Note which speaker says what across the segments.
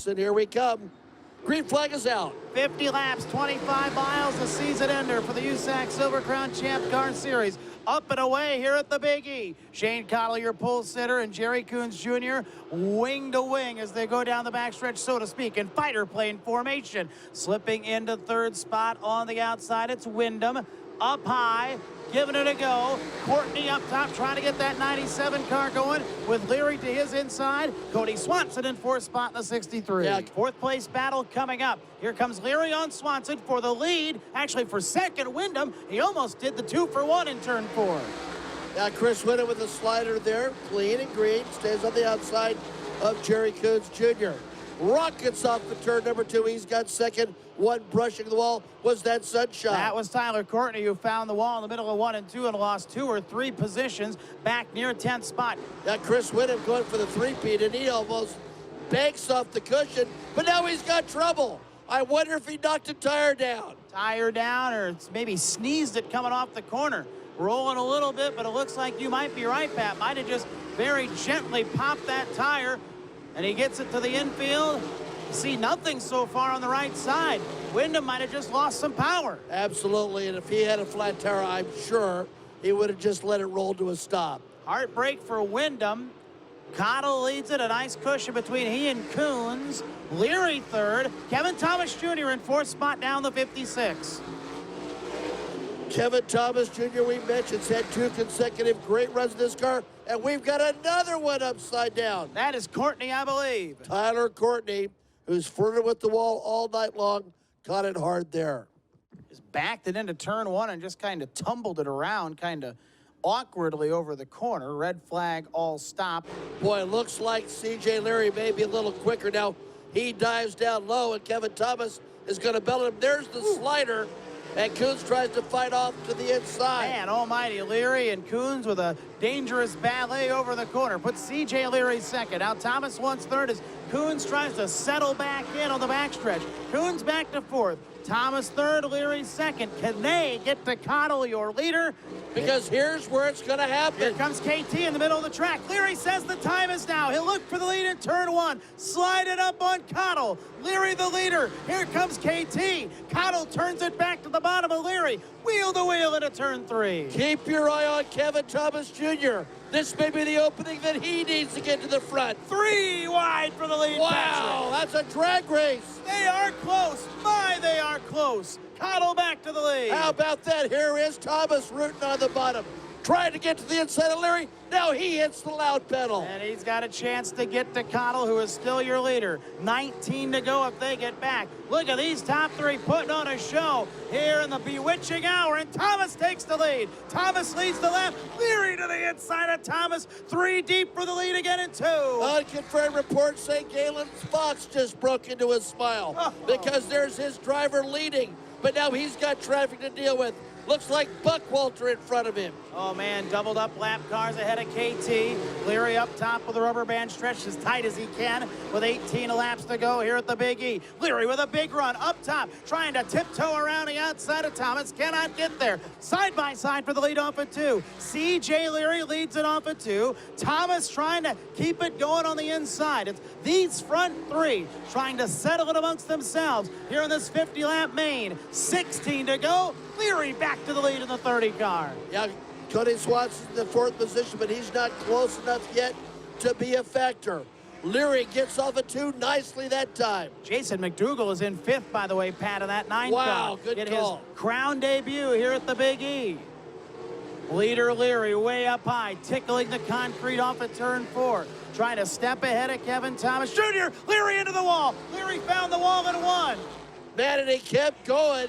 Speaker 1: race, and here we come. Green flag is out.
Speaker 2: 50 laps, 25 miles, the season ender for the USAC Silver Crown Champ Car Series. Up and away here at the Big E. Shane Cottle, your pole sitter, and Jerry Coons Jr. wing to wing as they go down the backstretch, so to speak, in fighter plane formation. Slipping into third spot on the outside, it's Wyndham. Up high, giving it a go. Courtney up top trying to get that 97 car going with Leary to his inside. Cody Swanson in fourth spot in the 63.
Speaker 1: Yeah.
Speaker 2: Fourth place battle coming up. Here comes Leary on Swanson for the lead. Actually, for second, Wyndham. He almost did the 2-for-1 in turn 4.
Speaker 1: Yeah, Chris Wyndham with the slider there. Clean and green. Stays on the outside of Jerry Coons Jr. Rockets off the turn number 2. He's got second. One brushing the wall was that Sunshine.
Speaker 2: That was Tyler Courtney who found the wall in the middle of 1 and 2 and lost 2 or 3 positions back near 10th spot.
Speaker 1: Yeah, Chris Wyndham going for the three-peat, and he almost banks off the cushion, but now he's got trouble. I wonder if he knocked a tire down.
Speaker 2: Tire down, or it's maybe sneezed it coming off the corner. Rolling a little bit, but it looks like you might be right, Pat. Might have just very gently popped that tire, and he gets it to the infield. See nothing so far on the right side. Wyndham might have just lost some power.
Speaker 1: Absolutely, and if he had a flat tire, I'm sure he would have just let it roll to a stop.
Speaker 2: Heartbreak for Wyndham. Cottle leads it, a nice cushion between he and Coons. Leary third. Kevin Thomas Jr. in fourth spot down the 56.
Speaker 1: Kevin Thomas Jr., we mentioned, has had 2 consecutive great runs in this car, and we've got another one upside down.
Speaker 2: That is Courtney, I believe.
Speaker 1: Tyler Courtney, who's flirted with the wall all night long, caught it hard there.
Speaker 2: Just backed it into turn 1 and just kind of tumbled it around kind of awkwardly over the corner. Red flag, all stop.
Speaker 1: Boy, looks like C.J. Leary may be a little quicker now. He dives down low, and Kevin Thomas is going to belt him. There's the slider, and Coons tries to fight off to the inside.
Speaker 2: Man almighty, Leary and Coons with a dangerous ballet over the corner. Put C.J. Leary second. Now Thomas wants third as Coons tries to settle back in on the backstretch. Coons back to fourth. Thomas third, Leary second. Can they get to Cottle, your leader?
Speaker 1: Because here's where it's going to happen.
Speaker 2: Here comes KT in the middle of the track. Leary says the time is now. He'll look for the lead in turn 1. Slide it up on Cottle. Leary the leader. Here comes KT. Cottle turns it back to the bottom of Leary. Wheel to wheel into turn 3.
Speaker 1: Keep your eye on Kevin Thomas Jr. This may be the opening that he needs to get to the front.
Speaker 2: 3 wide for the lead.
Speaker 1: Wow,
Speaker 2: Patrick.
Speaker 1: that's a drag race.
Speaker 2: They are close. My, they are close. Cottle back to the lead.
Speaker 1: How about that? Here is Thomas rooting on the bottom. Trying to get to the inside of Leary. Now he hits the loud pedal.
Speaker 2: And he's got a chance to get to Cottle, who is still your leader. 19 to go if they get back. Look at these top 3 putting on a show here in the bewitching hour, and Thomas takes the lead. Thomas leads the left. Leary to the inside of Thomas. 3 deep for the lead again in 2.
Speaker 1: Unconfirmed reports say Galen Fox just broke into a smile because there's his driver leading, but now he's got traffic to deal with. Looks like Buckwalter in front of him.
Speaker 2: Oh, man, doubled up lap cars ahead of KT. Leary up top with the rubber band stretched as tight as he can with 18 laps to go here at the Big E. Leary with a big run up top, trying to tiptoe around the outside of Thomas. Cannot get there. Side by side for the lead off at 2. C.J. Leary leads it off at 2. Thomas trying to keep it going on the inside. It's these front 3 trying to settle it amongst themselves here in this 50-lap main. 16 to go. Leary back to the lead in the 30 car.
Speaker 1: Yeah, Cody Swanson's in the 4th position, but he's not close enough yet to be a factor. Leary gets off at 2 nicely that time.
Speaker 2: Jason McDougall is in 5th, by the way, Pat, in that 9 car.
Speaker 1: Wow, good call.
Speaker 2: His crown debut here at the Big E. Leader Leary way up high, tickling the concrete off at turn 4. Trying to step ahead of Kevin Thomas Jr. Leary into the wall. Leary found the wall and won.
Speaker 1: Man, and he kept going.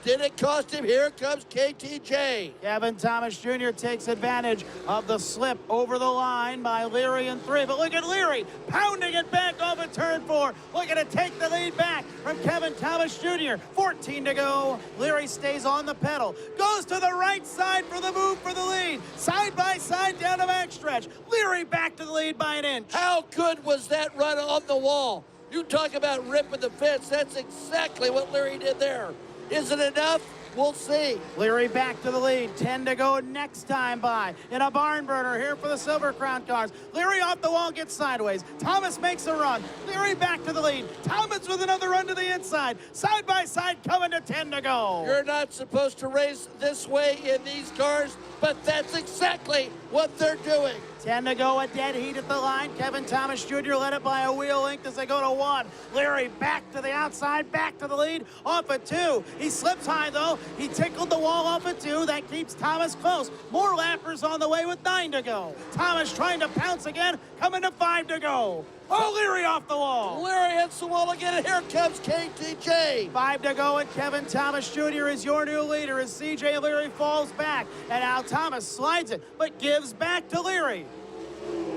Speaker 1: Didn't cost him. Here comes KTJ.
Speaker 2: Kevin Thomas Jr. takes advantage of the slip over the line by Leary in 3. But look at Leary pounding it back off at turn 4. Looking to take the lead back from Kevin Thomas Jr. 14 to go. Leary stays on the pedal. Goes to the right side for the move for the lead. Side by side down the backstretch. Leary back to the lead by an inch.
Speaker 1: How good was that run on the wall? You talk about ripping the fence. That's exactly what Leary did there. Is it enough? We'll see.
Speaker 2: Leary back to the lead. 10 to go next time by. In a barn burner here for the Silver Crown cars. Leary off the wall, gets sideways. Thomas makes a run. Leary back to the lead. Thomas with another run to the inside. Side by side coming to 10 to go.
Speaker 1: You're not supposed to race this way in these cars, but that's exactly what they're doing.
Speaker 2: 10 to go, a dead heat at the line. Kevin Thomas Jr. led it by a wheel length as they go to 1. Leary back to the outside, back to the lead, off at 2. He slips high, though. He tickled the wall off at 2. That keeps Thomas close. More lappers on the way with 9 to go. Thomas trying to pounce again, coming to 5 to go. Oh, Leary off the wall.
Speaker 1: Leary hits the wall again, and here comes KTJ.
Speaker 2: 5 to go, and Kevin Thomas Jr. is your new leader as CJ Leary falls back. And now Thomas slides it, but gives back to Leary.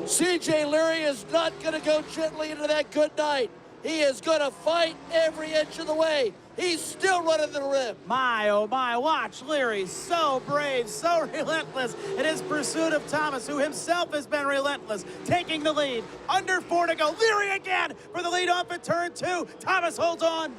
Speaker 1: CJ Leary is not going to go gently into that good night. He is going to fight every inch of the way. He's still running the rim.
Speaker 2: My, oh my, watch Leary, so brave, so relentless in his pursuit of Thomas, who himself has been relentless, taking the lead. Under 4 to go. Leary again for the lead off at turn 2. Thomas holds on.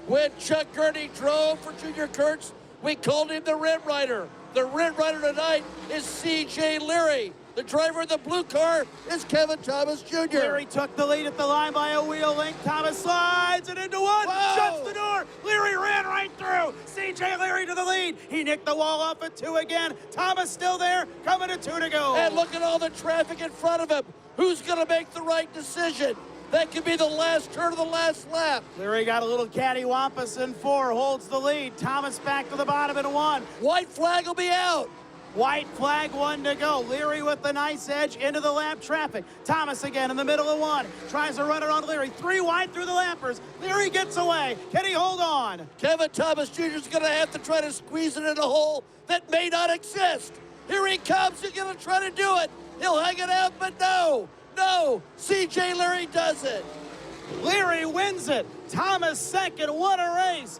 Speaker 1: When Chuck Gurney drove for Junior Kurtz, we called him the Rim Rider. The Rim Rider tonight is CJ Leary. The driver of the blue car is Kevin Thomas Jr.
Speaker 2: Leary took the lead at the line by a wheel length. Thomas slides it into 1.
Speaker 1: Whoa.
Speaker 2: Shuts the door. Leary ran right through. CJ Leary to the lead. He nicked the wall off at 2 again. Thomas still there. Coming to 2 to go.
Speaker 1: And look at all the traffic in front of him. Who's going to make the right decision? That could be the last turn of the last lap.
Speaker 2: Leary got a little cattywampus in 4. Holds the lead. Thomas back to the bottom in 1.
Speaker 1: White flag will be out.
Speaker 2: White flag, 1 to go. Leary with the nice edge into the lap traffic. Thomas again in the middle of 1. Tries to run it on Leary. 3 wide through the lappers. Leary gets away. Can he hold on?
Speaker 1: Kevin Thomas Jr. is going to have to try to squeeze it in a hole that may not exist. Here he comes. He's going to try to do it. He'll hang it out, but no. No. CJ Leary does it.
Speaker 2: Leary wins it. Thomas second. What a race.